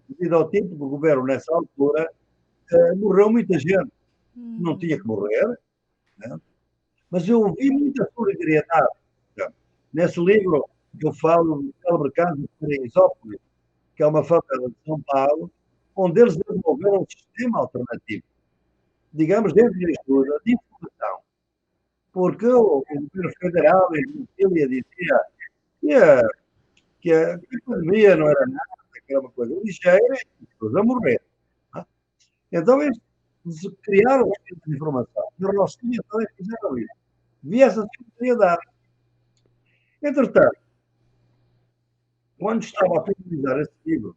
devido ao tempo do governo nessa altura, morreu muita gente, não tinha que morrer, né? Mas eu vi muita solidariedade. Nesse livro eu falo do célebre caso de Teresópolis, que é uma favela de São Paulo, onde eles desenvolveram um sistema alternativo, digamos, dentro da ajuda de informação. Porque o governo federal, em Brasília, dizia que a pandemia não era nada, que era uma coisa ligeira e as pessoas a morrer. Né? Então, eles criaram um sistema de informação. E os nossos também fizeram isso. Vi essa solidariedade. Entretanto, quando estava a finalizar esse livro,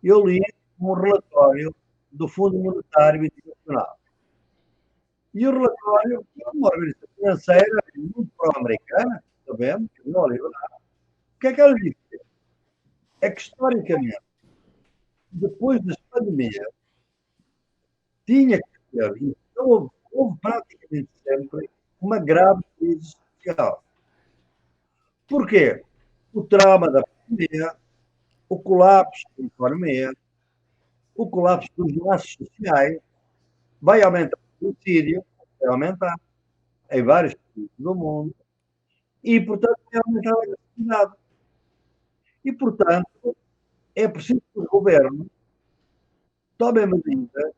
eu li um relatório do Fundo Monetário Internacional. E o relatório é uma organização financeira muito pró-americana, sabemos, que não é liberal. O que é que ela disse? É que, historicamente, depois das pandemias, tinha que ter, e houve praticamente sempre, uma grave crise social. Porquê? O trauma da pandemia, o colapso da economia, o colapso dos laços sociais, vai aumentar o suicídio, vai aumentar em vários países do mundo, e, portanto, vai aumentar a agressividade. E, portanto, é preciso que o governo tome medidas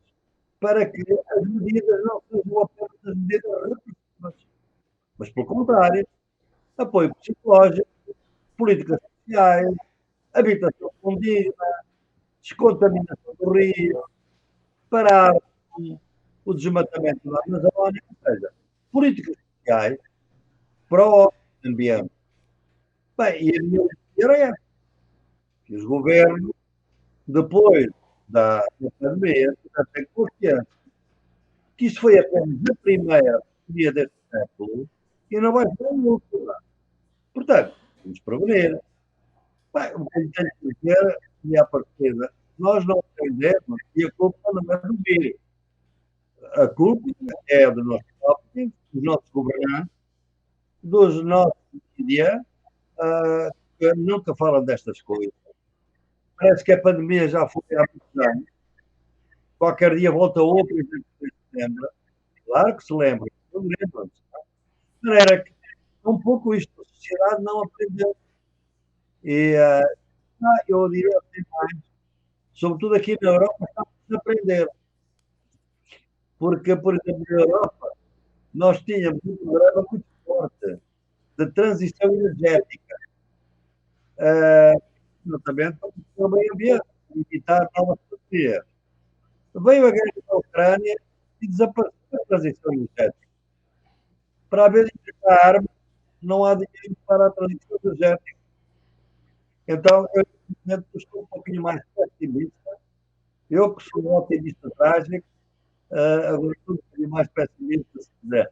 para que as medidas não sejam apenas as medidas repressivas, mas, pelo contrário, apoio psicológico, políticas sociais, habitação contínua, descontaminação do rio, parar o desmatamento da Amazónia, ou seja, políticas sociais para o ambiente. Bem, e a minha opinião é que os governos, depois da pandemia, já têm consciência que isso foi apenas a primeira dia deste século e não vai ser a última. Portanto, vamos prevenir. Bem, o que eu tenho que dizer, e à partida, nós não aprendemos e a culpa não é do vírus. A culpa é dos nossos próprios, dos nossos governantes, dos nossos mídias, que nunca falam destas coisas. Parece que a pandemia já foi há muitos anos. Qualquer dia volta outra e não se lembra. Claro que se lembra. Não lembram-se. Mas era que um pouco isto a sociedade não aprendeu. E eu diria assim mais, sobretudo aqui na Europa, estamos a aprender. Porque, por exemplo, na Europa, nós tínhamos um programa muito forte de transição energética, exatamente para o meio ambiente, evitar novas tecnologias. Veio a guerra da Ucrânia e desapareceu a transição energética. Para haver de armas, não há dinheiro para a transição energética. Então, eu estou um pouquinho mais pessimista. Eu, que sou um otimista trágico, agora estou um pouquinho mais pessimista, se quiser.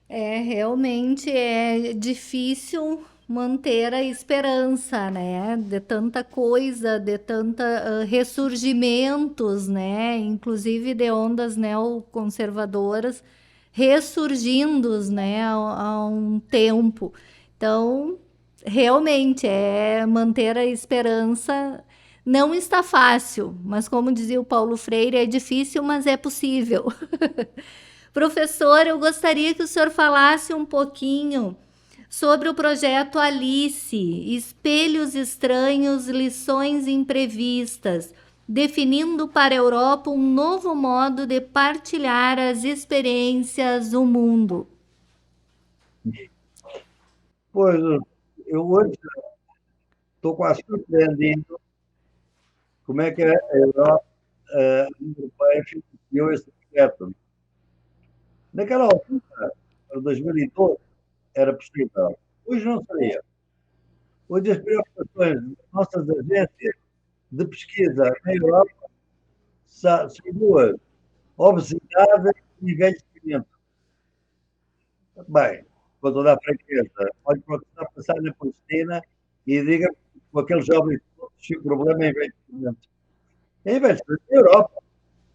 Realmente é difícil manter a esperança, né? De tanta coisa, de tanta ressurgimentos, né? Inclusive de ondas neoconservadoras ressurgindo, né? Há um tempo. Então, realmente é manter a esperança. Não está fácil, mas como dizia o Paulo Freire, é difícil, mas é possível. Professor, eu gostaria que o senhor falasse um pouquinho sobre o projeto Alice, Espelhos Estranhos, Lições Imprevistas, definindo para a Europa um novo modo de partilhar as experiências do mundo. Pois, eu hoje estou quase surpreendido como é que a Europa, a União Europeia, financiou esse projeto. Naquela altura, em 2012, era possível. Hoje não seria. Hoje as preocupações das nossas agências de pesquisa na Europa são duas: obesidade e envelhecimento. Bem, com toda a franqueza, olhe para o que está a passar na Palestina e diga com aqueles jovens todos se o problema é envelhecimento. É envelhecimento na Europa,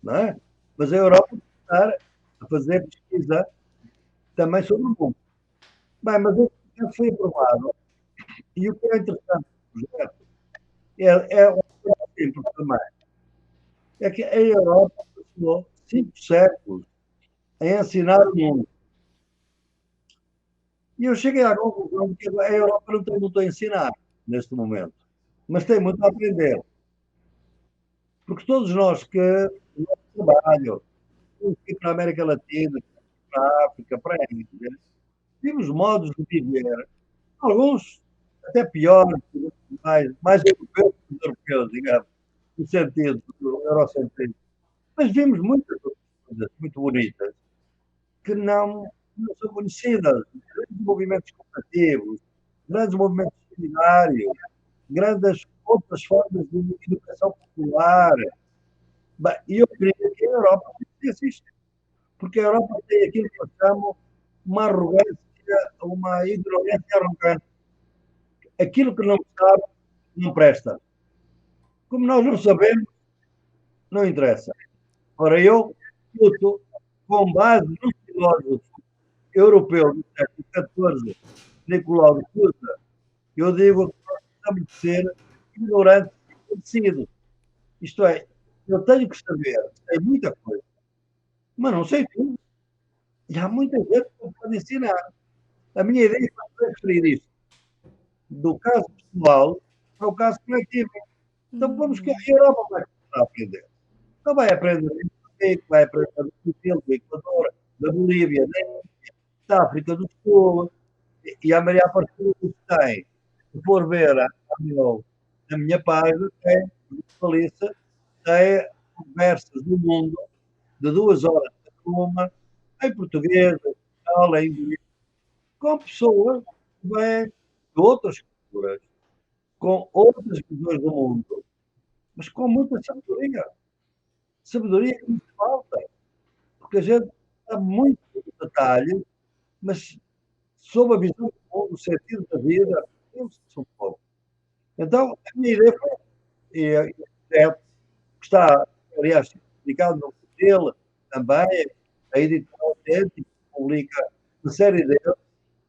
não é? Mas a Europa está a fazer pesquisa também sobre o mundo. Bem, mas o projeto foi aprovado. E o que é interessante do projeto é um simples também. É que a Europa passou 5 séculos a ensinar o mundo. E eu cheguei à conclusão de que a Europa não tem muito a ensinar neste momento, mas tem muito a aprender. Porque todos nós que no nosso trabalho, aqui para a América Latina, para a África, para a Índia, temos modos de viver, alguns até piores, mais europeus que os europeus, digamos, no sentido do eurocentrismo. Mas vimos muitas outras coisas muito bonitas que não são conhecidas. Grandes movimentos cooperativos, grandes movimentos solidários, grandes outras formas de educação popular. Bem, e eu queria que a Europa fizesse isto, porque a Europa tem aquilo que eu chamo uma arrogância, uma ignorância arrogante. Aquilo que não sabe, não presta. Como nós não sabemos, não interessa. Ora, eu luto com base no filósofo europeu do século XIV, Nicolau de Sousa, eu digo que nós precisamos de ser ignorantes e conhecidos. Isto é, eu tenho que saber, sei muita coisa, mas não sei tudo. E há muita gente que me pode ensinar. A minha ideia é transferir isto do caso pessoal para o caso coletivo. Então vamos que a Europa vai começar a aprender. Não vai aprender do Moçambique, vai aprender do Brasil, do Equador, da Bolívia, da África do Sul, e a Maria Aparecida tem, se for ver a minha página, tem conversas do mundo de 2 horas cada uma, em português, em espanhol, em inglês, com pessoas que vêm de outras culturas, com outras visões do mundo, mas com muita sabedoria. Sabedoria que nos falta, porque a gente sabe muito de detalhes, mas sob a visão do mundo, o sentido da vida, perdemos-se um pouco. Então, a minha ideia foi, e que está, aliás, publicado no dele também, a editora Autêntica publica uma série de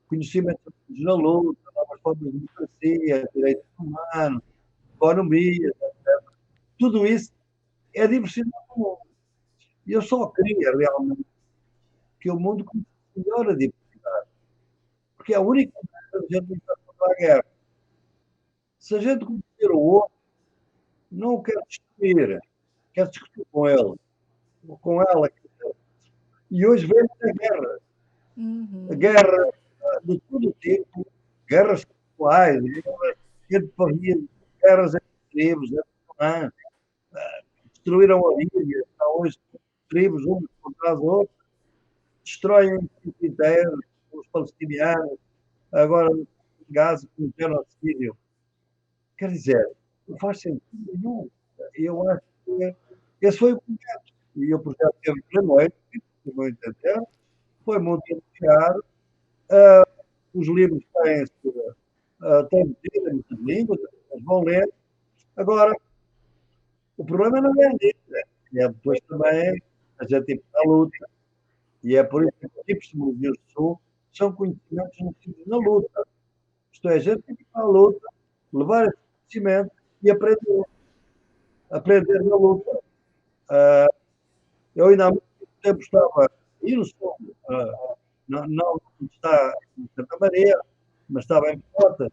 conhecimentos na luta, novas formas de democracia, direitos humanos, economia, etc. Tudo isso é diversidade do mundo. E eu só queria realmente que o mundo conhecesse melhor a diversidade, porque é a única maneira de a gente lutar contra a guerra. Se a gente conhecer o outro, não o quer destruir, quer discutir com ele, ou com ela. E hoje vemos a guerra. A guerra de todo tipo, guerras sexuais, guerras entre famílias, guerras entre tribos, entre clãs, destruíram a ilha, está hoje tribos uns contra os outros, destroem os inteiros, os palestinianos, agora Gaza com o genocídio. Quer dizer, não faz sentido nenhum. Eu acho que esse foi o projeto. E o projeto teve plenos, no meu entender, foi muito elogiado. Os livros têm em muitas línguas, eles vão ler. Agora, o problema não é ler, é depois também a gente tem que estar à luta. E é por isso que as epistemologias do Sul são conhecimentos na luta. Isto é, a gente tem que estar à luta, levar esse conhecimento e aprender. Aprender na luta. Eu ainda há muito tempo estava aí no Sul, não está em Santa Maria, mas estava em Portas.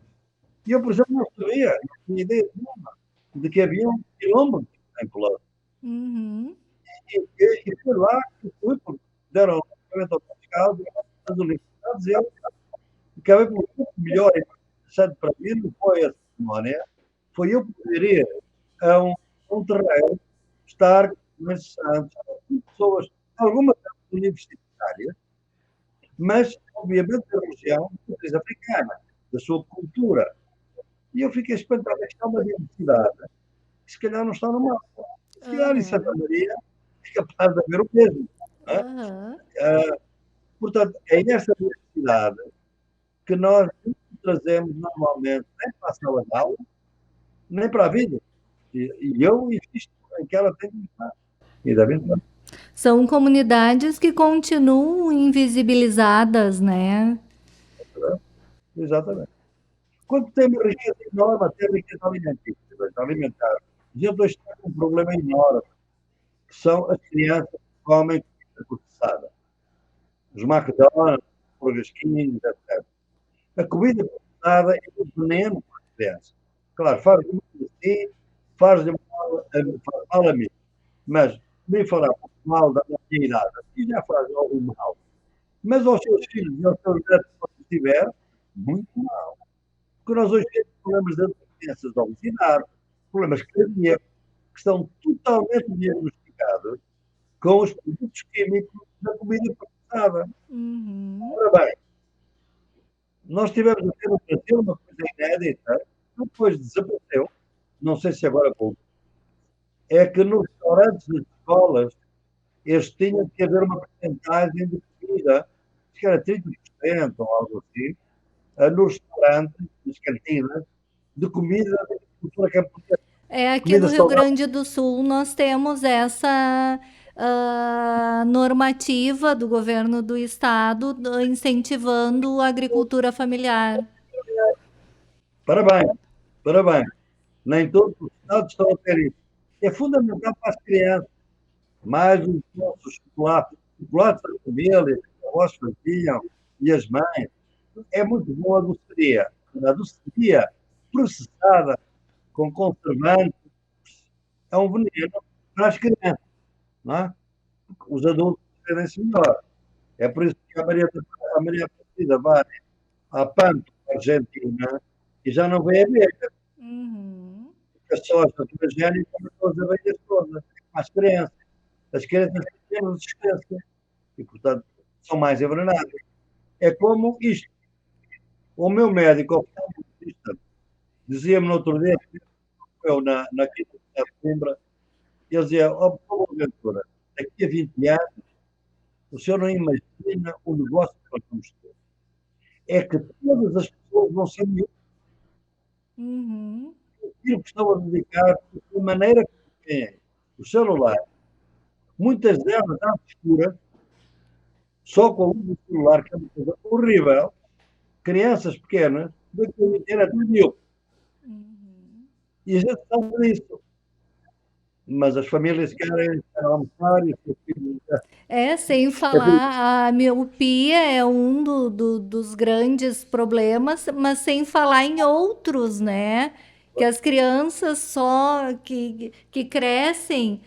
E eu, por exemplo, não sabia, não tinha ideia nenhuma de que havia um quilombo em Pelotas. E foi lá que fui, porque deram o documento ao fiscal das universidades e eu acabei por muito melhor e mais interessante para mim, não foi a cerimónia, foi eu poder ir a um terreno, estar com esses santos, pessoas, algumas universitárias, mas, obviamente, da região de matriz africana, da sua cultura. E eu fiquei espantado, é que há uma diversidade que se calhar não está no mapa. Se calhar em Santa Maria é capaz de haver o mesmo. Portanto, é nessa diversidade que nós não trazemos normalmente nem para a sala de aula, nem para a vida. E eu insisto em que ela tem que estar. E deve estar. São comunidades que continuam invisibilizadas, né? Exatamente. Quando tem uma riqueza enorme, até riqueza alimentar, a gente hoje tem um problema enorme, que são as crianças que comem comida processada. Os McDonald's, os Burger King, etc. A comida processada é um veneno para as crianças. Claro, faz muito assim, faz mal a mim. Mas me fará mal da minha idade, e já faz algum mal. Mas aos seus filhos e aos seus netos, quando tiver, muito mal. Porque nós hoje temos problemas de doenças de obesidade, problemas cardíacos, que estão totalmente diagnosticados com os produtos químicos da comida processada. Ora bem, nós tivemos a ter no Brasil uma coisa inédita, que depois desapareceu, não sei se agora voltou, é que nos restaurantes das escolas eles tinham que haver uma porcentagem de comida, acho que era 30% ou algo assim, nos restaurantes, nas cantinas, de comida da agricultura camponesa. Aqui no Rio Grande do Sul nós temos essa normativa do governo do estado incentivando a agricultura familiar. Parabéns, parabéns. Nem todos os estados estão a ter isso. É fundamental para as crianças, mais os nossos chocolates da família, que os avós faziam, e as mães. É muito bom a doceria. A doceria processada com conservantes é um veneno para as crianças, não é? Os adultos entendem-se melhor. É por isso que a Maria Aparecida vai à Panto, Argentina, e já não vê abelhas. Porque a soja transgénica matou as abelhas todas, às crianças. As crianças têm resistência. E, portanto, são mais envenenadas. É como isto. O meu médico oftalmologista dizia-me no outro dia, eu na quinta de Coimbra, ele dizia, ó, Paulo Ventura, daqui a 20 anos, o senhor não imagina o negócio que nós vamos ter. É que todas as pessoas vão ser melhores. Uhum. Aquilo que estão a dedicar, de maneira que têm o celular, muitas delas à escura, só com a luz do celular, que é uma coisa horrível, crianças pequenas, daqui a 20 anos, tudo mil. Uhum. E a gente sabe disso. Mas as famílias querem almoçar e os seus filhos. Sem É por isso. falar, a miopia é um dos grandes problemas, mas sem falar em outros, né? Que as crianças só que crescem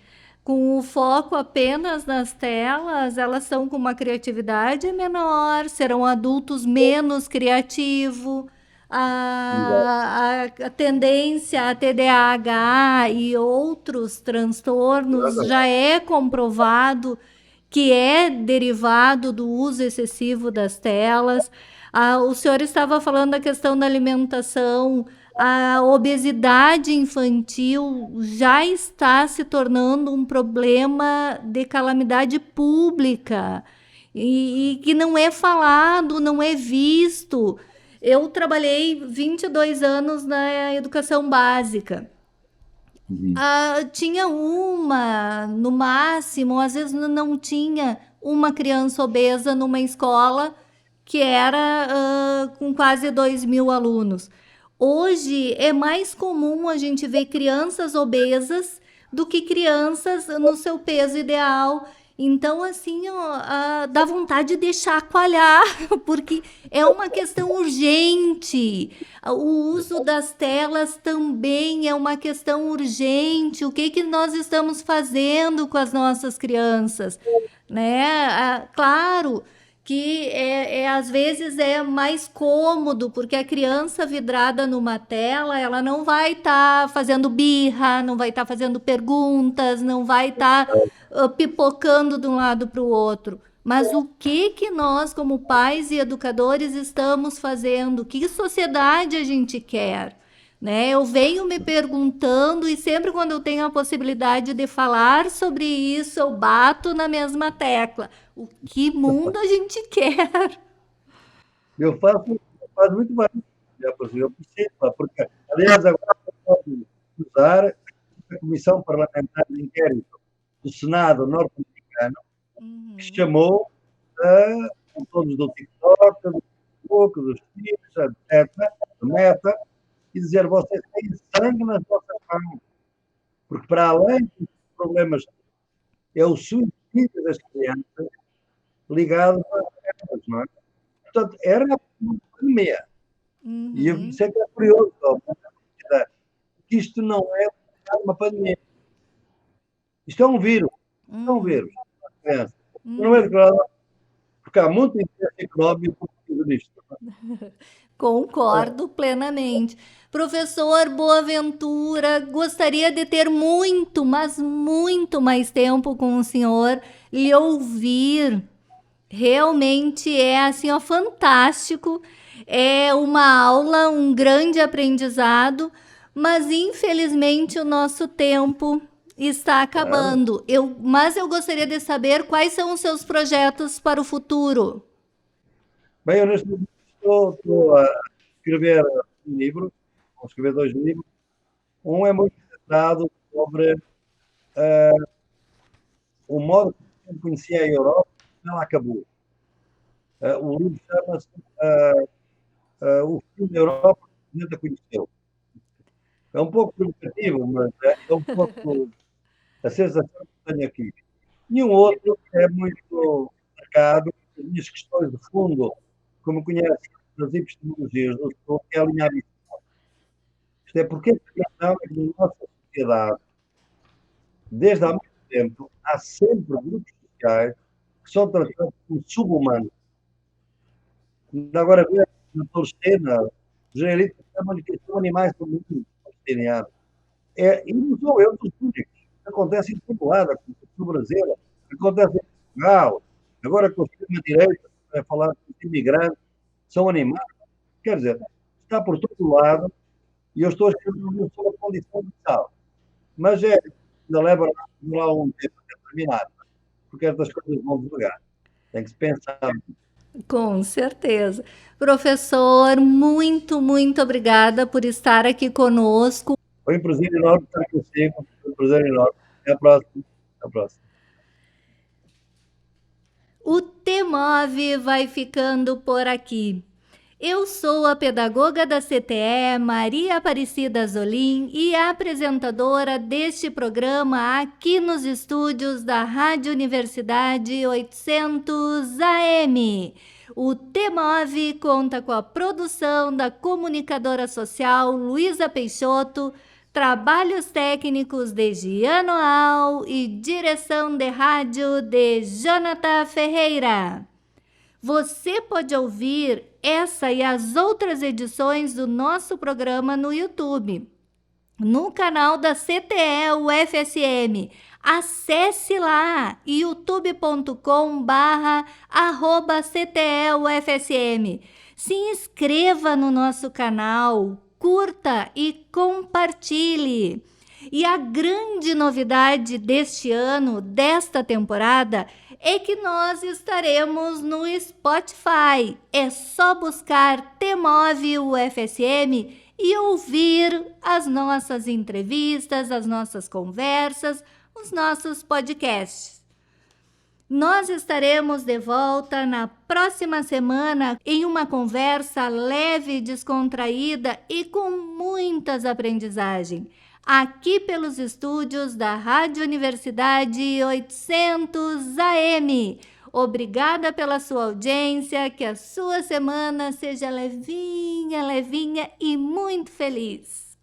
com o foco apenas nas telas, elas são com uma criatividade menor, serão adultos menos criativos. A tendência a TDAH e outros transtornos já é comprovado que é derivado do uso excessivo das telas. O senhor estava falando da questão da alimentação. A obesidade infantil já está se tornando um problema de calamidade pública e que não é falado, não é visto. Eu trabalhei 22 anos na educação básica. Tinha uma, no máximo, às vezes não tinha uma criança obesa numa escola que era com quase 2.000 alunos. Hoje é mais comum a gente ver crianças obesas do que crianças no seu peso ideal. Então, assim, ó, dá vontade de chacoalhar, porque é uma questão urgente. O uso das telas também é uma questão urgente. O que que nós estamos fazendo com as nossas crianças, né? Claro que às vezes é mais cômodo, porque a criança vidrada numa tela, ela não vai estar fazendo birra, não vai estar fazendo perguntas, não vai estar pipocando de um lado para o outro. Mas o que que nós, como pais e educadores, estamos fazendo? Que sociedade a gente quer? Né? Eu venho me perguntando e sempre quando eu tenho a possibilidade de falar sobre isso, eu bato na mesma tecla. O que mundo a gente quer? Eu faço muito bem. Eu preciso, porque, aliás, agora pode usar a Comissão Parlamentar de Inquérito do Senado norte-americano, que Uhum, chamou todos do TikTok, do Facebook, dos Twitter, etc., do Meta, e dizer: vocês têm sangue nas vossas mãos, porque para além dos problemas, é o suicídio das crianças ligado às guerras, não é? Portanto, era uma pandemia. E uhum, isso é que é curioso, que isto não é uma pandemia. Isto é um vírus. Isto é um uhum, vírus. Criança. Não é uhum. declarado, porque há muito interesse económico por causa disto. Concordo plenamente. Professor Boaventura, gostaria de ter muito, mas muito mais tempo com o senhor, lhe ouvir. Realmente é assim, ó, fantástico. É uma aula, um grande aprendizado, mas infelizmente o nosso tempo está Claro. acabando. Mas eu gostaria de saber quais são os seus projetos para o futuro. Bem, eu neste momento estou a escrever um livro, vou escrever dois livros. Um é muito centrado sobre o modo como conhecia a Europa e ela acabou. O livro chama-se O Fim da Europa que nunca conheceu. É um pouco provocativo, mas é um pouco a sensação que tenho aqui. E um outro que é muito marcado as minhas questões de fundo, como conhece das epistemologias do Sul, que é a linha habitual. Isto é porque a questão é que na nossa sociedade, desde há muito tempo, há sempre grupos sociais que são tratados como sub-humanos. Agora, na Palestina, os israelitas chamam de que são animais do mundo palestiniano. E não sou eu dos únicos. Acontece em todo lado, acontece no Brasil, acontece em Portugal. Agora, com a extrema-direita, vai falar que os imigrantes são animais. Quer dizer, está por todo lado e eu estou a escrever uma sobre a condição de sal. Mas ainda leva lá um tempo determinado, porque estas coisas vão devagar. Tem que se pensar. Com certeza. Professor, muito, muito obrigada por estar aqui conosco. Foi um prazer enorme estar consigo. Foi um prazer enorme. Até a próxima. Até a próxima. O TMOV vai ficando por aqui. Eu sou a pedagoga da CTE, Maria Aparecida Zolim, e a apresentadora deste programa aqui nos estúdios da Rádio Universidade 800 AM. O TMOV conta com a produção da comunicadora social Luísa Peixoto, trabalhos técnicos de Giano Al e direção de rádio de Jonathan Ferreira. Você pode ouvir essa e as outras edições do nosso programa no YouTube, no canal da CTE UFSM. Acesse lá, youtube.com/CTE UFSM. Se inscreva no nosso canal, curta e compartilhe. E a grande novidade deste ano, desta temporada, é que nós estaremos no Spotify. É só buscar TMOV UFSM e ouvir as nossas entrevistas, as nossas conversas, os nossos podcasts. Nós estaremos de volta na próxima semana em uma conversa leve, descontraída e com muitas aprendizagens, aqui pelos estúdios da Rádio Universidade 800 AM. Obrigada pela sua audiência, que a sua semana seja levinha, levinha e muito feliz.